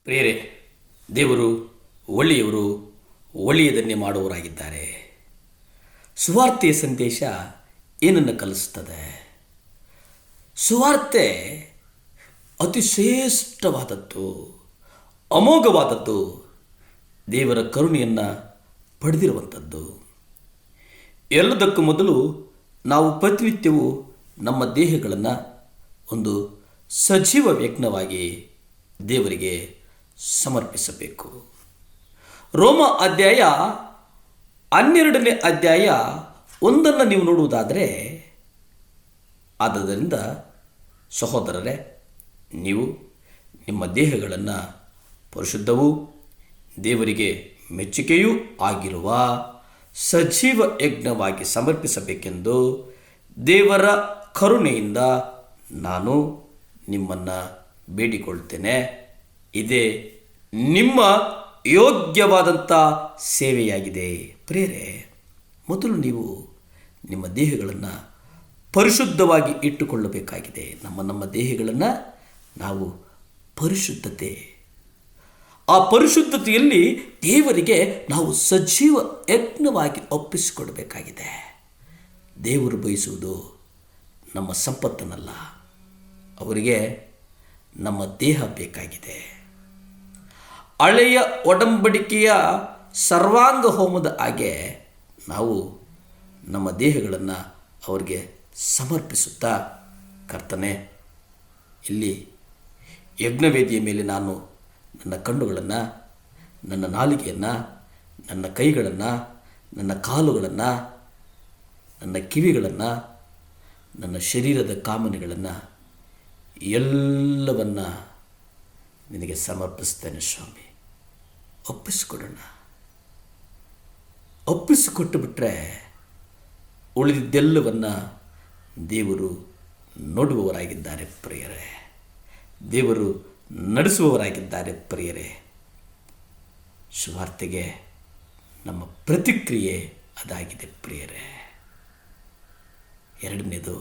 ಪ್ರಿಯರೇ, ದೇವರು ಒಳ್ಳೆಯವರು, ಒಳ್ಳೆಯದನ್ನೇ ಮಾಡುವವರಾಗಿದ್ದಾರೆ. ಸುವಾರ್ತೆಯ ಸಂದೇಶ ಏನನ್ನು ಕಲಿಸ್ತದೆ? ಸುವಾರ್ತೆ ಅತಿ ಶ್ರೇಷ್ಠವಾದದ್ದು, ಅಮೋಘವಾದದ್ದು, ದೇವರ ಕರುಣೆಯನ್ನು ಪಡೆದಿರುವಂಥದ್ದು. ಎಲ್ಲದಕ್ಕೂ ಮೊದಲು ನಾವು ಪ್ರತಿನಿತ್ಯವೂ ನಮ್ಮ ದೇಹಗಳನ್ನು ಒಂದು ಸಜೀವ ಯಜ್ಞವಾಗಿ ದೇವರಿಗೆ ಸಮರ್ಪಿಸಬೇಕು. ರೋಮ ಅಧ್ಯಾಯ 12ನೇ ಅಧ್ಯಾಯ 1 ನೀವು ನೋಡುವುದಾದರೆ, ಆದ್ದರಿಂದ ಸಹೋದರರೇ, ನೀವು ನಿಮ್ಮ ದೇಹಗಳನ್ನು ಪರಿಶುದ್ಧವೂ ದೇವರಿಗೆ ಮೆಚ್ಚುಗೆಯೂ ಆಗಿರುವ ಸಜೀವ ಯಜ್ಞವಾಗಿ ಸಮರ್ಪಿಸಬೇಕೆಂದು ದೇವರ ಕರುಣೆಯಿಂದ ನಾನು ನಿಮ್ಮನ್ನು ಬೇಡಿಕೊಳ್ತೇನೆ. ಇದೇ ನಿಮ್ಮ ಯೋಗ್ಯವಾದಂಥ ಸೇವೆಯಾಗಿದೆ. ಪ್ರಿಯರೇ, ಮೊದಲು ನೀವು ನಿಮ್ಮ ದೇಹಗಳನ್ನು ಪರಿಶುದ್ಧವಾಗಿ ಇಟ್ಟುಕೊಳ್ಳಬೇಕಾಗಿದೆ. ನಮ್ಮ ದೇಹಗಳನ್ನು ನಾವು ಪರಿಶುದ್ಧತೆ, ಆ ಪರಿಶುದ್ಧತೆಯಲ್ಲಿ ದೇವರಿಗೆ ನಾವು ಸಜೀವ ಯಜ್ಞವಾಗಿ ಒಪ್ಪಿಸಿಕೊಡಬೇಕಾಗಿದೆ. ದೇವರು ಬಯಸುವುದು ನಮ್ಮ ಸಂಪತ್ತನ್ನಲ್ಲ, ಅವರಿಗೆ ನಮ್ಮ ದೇಹ ಬೇಕಾಗಿದೆ. ಹಳೆಯ ಒಡಂಬಡಿಕೆಯ ಸರ್ವಾಂಗ ಹೋಮದ ಹಾಗೆ ನಾವು ನಮ್ಮ ದೇಹಗಳನ್ನು ಅವರಿಗೆ ಸಮರ್ಪಿಸುತ್ತಾ, ಕರ್ತನೆ, ಇಲ್ಲಿ ಯಜ್ಞವೇದಿಯ ಮೇಲೆ ನಾನು ನನ್ನ ಕಣ್ಣುಗಳನ್ನು, ನನ್ನ ನಾಲಿಗೆಯನ್ನು, ನನ್ನ ಕೈಗಳನ್ನು, ನನ್ನ ಕಾಲುಗಳನ್ನು, ನನ್ನ ಕಿವಿಗಳನ್ನು, ನನ್ನ ಶರೀರದ ಕಾಮನೆಗಳನ್ನು ಎಲ್ಲವನ್ನು ನಿನಗೆ ಸಮರ್ಪಿಸ್ತೇನೆ ಸ್ವಾಮಿ. ಒಪ್ಪಿಸಿಕೊಡೋಣ. ಒಪ್ಪಿಸಿಕೊಟ್ಟು ಬಿಟ್ಟರೆ ಉಳಿದಿದ್ದೆಲ್ಲವನ್ನು ದೇವರು ನೋಡುವವರಾಗಿದ್ದಾರೆ ಪ್ರಿಯರೇ. ದೇವರು ನಡೆಸುವವರಾಗಿದ್ದಾರೆ ಪ್ರಿಯರೇ. ಸುವಾರ್ತೆಗೆ ನಮ್ಮ ಪ್ರತಿಕ್ರಿಯೆ ಅದಾಗಿದೆ ಪ್ರಿಯರೇ. ಎರಡನೇದು,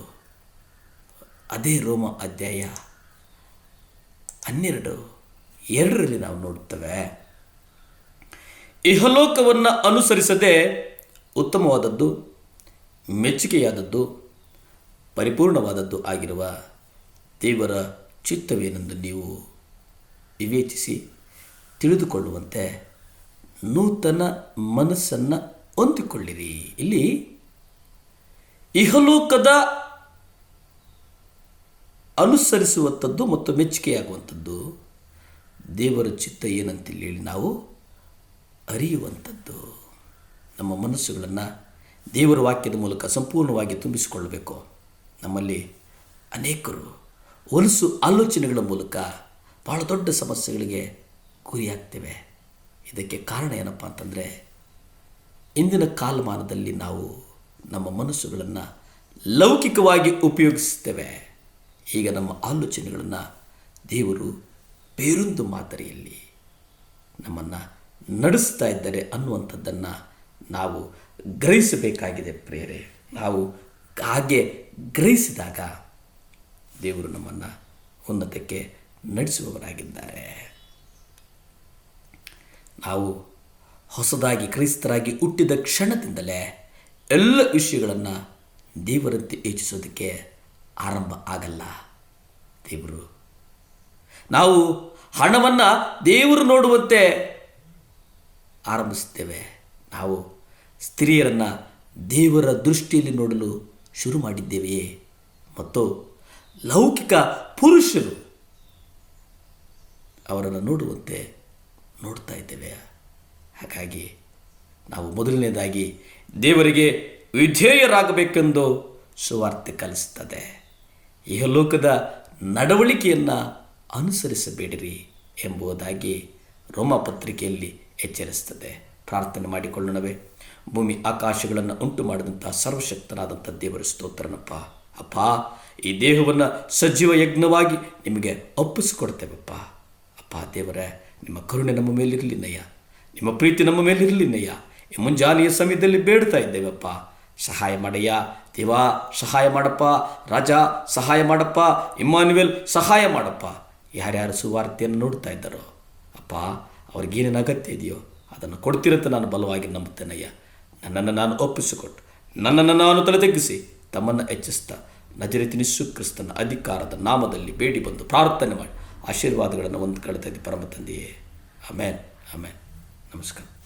ಅದೇ ರೋಮ ಅಧ್ಯಾಯ 12:2 ನಾವು ನೋಡುತ್ತೇವೆ, ಇಹಲೋಕವನ್ನು ಅನುಸರಿಸದೆ ಉತ್ತಮವಾದದ್ದು, ಮೆಚ್ಚುಗೆಯಾದದ್ದು, ಪರಿಪೂರ್ಣವಾದದ್ದು ಆಗಿರುವ ದೇವರ ಚಿತ್ತವೇನೆಂದು ನೀವು ವಿವೇಚಿಸಿ ತಿಳಿದುಕೊಳ್ಳುವಂತೆ ನೂತನ ಮನಸ್ಸನ್ನು ಹೊಂದಿಕೊಳ್ಳಿರಿ. ಇಲ್ಲಿ ಇಹಲೋಕದ ಅನುಸರಿಸುವಂಥದ್ದು ಮತ್ತು ಮೆಚ್ಚುಗೆಯಾಗುವಂಥದ್ದು, ದೇವರ ಚಿತ್ತ ಏನಂತೇಳಿ ನಾವು ಅರಿಯುವಂಥದ್ದು. ನಮ್ಮ ಮನಸ್ಸುಗಳನ್ನು ದೇವರ ವಾಕ್ಯದ ಮೂಲಕ ಸಂಪೂರ್ಣವಾಗಿ ತುಂಬಿಸಿಕೊಳ್ಳಬೇಕು. ನಮ್ಮಲ್ಲಿ ಅನೇಕರು ಹೊಲಸು ಆಲೋಚನೆಗಳ ಮೂಲಕ ಭಾಳ ದೊಡ್ಡ ಸಮಸ್ಯೆಗಳಿಗೆ ಗುರಿಯಾಗ್ತೇವೆ. ಇದಕ್ಕೆ ಕಾರಣ ಏನಪ್ಪ ಅಂತಂದರೆ, ಇಂದಿನ ಕಾಲಮಾನದಲ್ಲಿ ನಾವು ನಮ್ಮ ಮನಸ್ಸುಗಳನ್ನು ಲೌಕಿಕವಾಗಿ ಉಪಯೋಗಿಸ್ತೇವೆ. ಈಗ ನಮ್ಮ ಆಲೋಚನೆಗಳನ್ನು ದೇವರು ಬೇರೊಂದು ಮಾದರಿಯಲ್ಲಿ ನಮ್ಮನ್ನು ನಡೆಸ್ತಾ ಇದ್ದಾರೆ ಅನ್ನುವಂಥದ್ದನ್ನು ನಾವು ಗ್ರಹಿಸಬೇಕಾಗಿದೆ ಪ್ರಿಯರೇ. ನಾವು ಹಾಗೆ ಗ್ರಹಿಸಿದಾಗ ದೇವರು ನಮ್ಮನ್ನು ಉನ್ನತಕ್ಕೆ ನಡೆಸುವವರಾಗಿದ್ದಾರೆ. ನಾವು ಹೊಸದಾಗಿ ಕ್ರೈಸ್ತರಾಗಿ ಹುಟ್ಟಿದ ಕ್ಷಣದಿಂದಲೇ ಎಲ್ಲ ವಿಷಯಗಳನ್ನು ದೇವರಂತೆ ಯೋಚಿಸೋದಕ್ಕೆ ಆರಂಭ ಆಗಲ್ಲ. ದೇವರು, ನಾವು ಹಣವನ್ನು ದೇವರು ನೋಡುವಂತೆ ಆರಂಭಿಸ್ತೇವೆ. ನಾವು ಸ್ತ್ರೀಯರನ್ನು ದೇವರ ದೃಷ್ಟಿಯಲ್ಲಿ ನೋಡಲು ಶುರು ಮಾಡಿದ್ದೇವೆಯೇ? ಮತ್ತು ಲೌಕಿಕ ಪುರುಷರು ಅವರನ್ನು ನೋಡುವಂತೆ ನೋಡ್ತಾ ಇದ್ದೇವೆ. ಹಾಗಾಗಿ ನಾವು ಮೊದಲನೇದಾಗಿ ದೇವರಿಗೆ ವಿಧೇಯರಾಗಬೇಕೆಂದು ಸುವಾರ್ತೆ ಕಲಿಸ್ತದೆ. ಇಹಲೋಕದ ನಡವಳಿಕೆಯನ್ನು ಅನುಸರಿಸಬೇಡಿರಿ ಎಂಬುದಾಗಿ ರೋಮಪತ್ರಿಕೆಯಲ್ಲಿ ಎಚ್ಚರಿಸ್ತದೆ. ಪ್ರಾರ್ಥನೆ ಮಾಡಿಕೊಳ್ಳೋಣವೇ. ಭೂಮಿ ಆಕಾಶಗಳನ್ನು ಉಂಟು ಮಾಡಿದಂಥ ಸರ್ವಶಕ್ತನಾದಂಥ ದೇವರ ಸ್ತೋತ್ರನಪ್ಪ. ಅಪ್ಪ, ಈ ದೇಹವನ್ನು ಸಜೀವ ಯಜ್ಞವಾಗಿ ನಿಮಗೆ ಒಪ್ಪಿಸಿಕೊಡ್ತೇವಪ್ಪ. ಅಪ್ಪ ದೇವರೇ, ನಿಮ್ಮ ಕರುಣೆ ನಮ್ಮ ಮೇಲಿರಲಿನಯ್ಯ, ನಿಮ್ಮ ಪ್ರೀತಿ ನಮ್ಮ ಮೇಲಿರಲಿನಯ್ಯ. ಈ ಮುಂಜಾನೆಯ ಸಮಯದಲ್ಲಿ ಬೇಡ್ತಾ ಇದ್ದೇವಪ್ಪ. ಸಹಾಯ ಮಾಡಯ್ಯ ದೇವಾ, ಸಹಾಯ ಮಾಡಪ್ಪ. ರಾಜ ಸಹಾಯ ಮಾಡಪ್ಪ. ಇಮ್ಮಾನುವೇಲ್ ಸಹಾಯ ಮಾಡಪ್ಪ. ಯಾರ್ಯಾರು ಸುವಾರ್ತೆಯನ್ನು ನೋಡ್ತಾ ಇದ್ದಾರೋ ಅವ್ರಿಗೇನೇನು ಅಗತ್ಯ ಇದೆಯೋ ಅದನ್ನು ಕೊಡ್ತೀರಂತ ನಾನು ಬಲವಾಗಿ ನಂಬುತ್ತೇನಯ್ಯ. ನನ್ನನ್ನು ನಾನು ಒಪ್ಪಿಸಿಕೊಟ್ಟು ನನ್ನನ್ನು ನಾನು ತಲೆ ತಗ್ಗಿಸಿ ತಮ್ಮನ್ನು ಹೆಚ್ಚಿಸ್ತಾ ನಜರೇತಿನ ಯೇಸು ಕ್ರಿಸ್ತನ ಅಧಿಕಾರದ ನಾಮದಲ್ಲಿ ಬೇಡಿ ಬಂದು ಪ್ರಾರ್ಥನೆ ಮಾಡಿ ಆಶೀರ್ವಾದಗಳನ್ನು ಒಂದು ಕಡೆ ಪರಮ ತಂದೆಯೇ. ಆಮೇನ್ ಆಮೇನ್. ನಮಸ್ಕಾರ.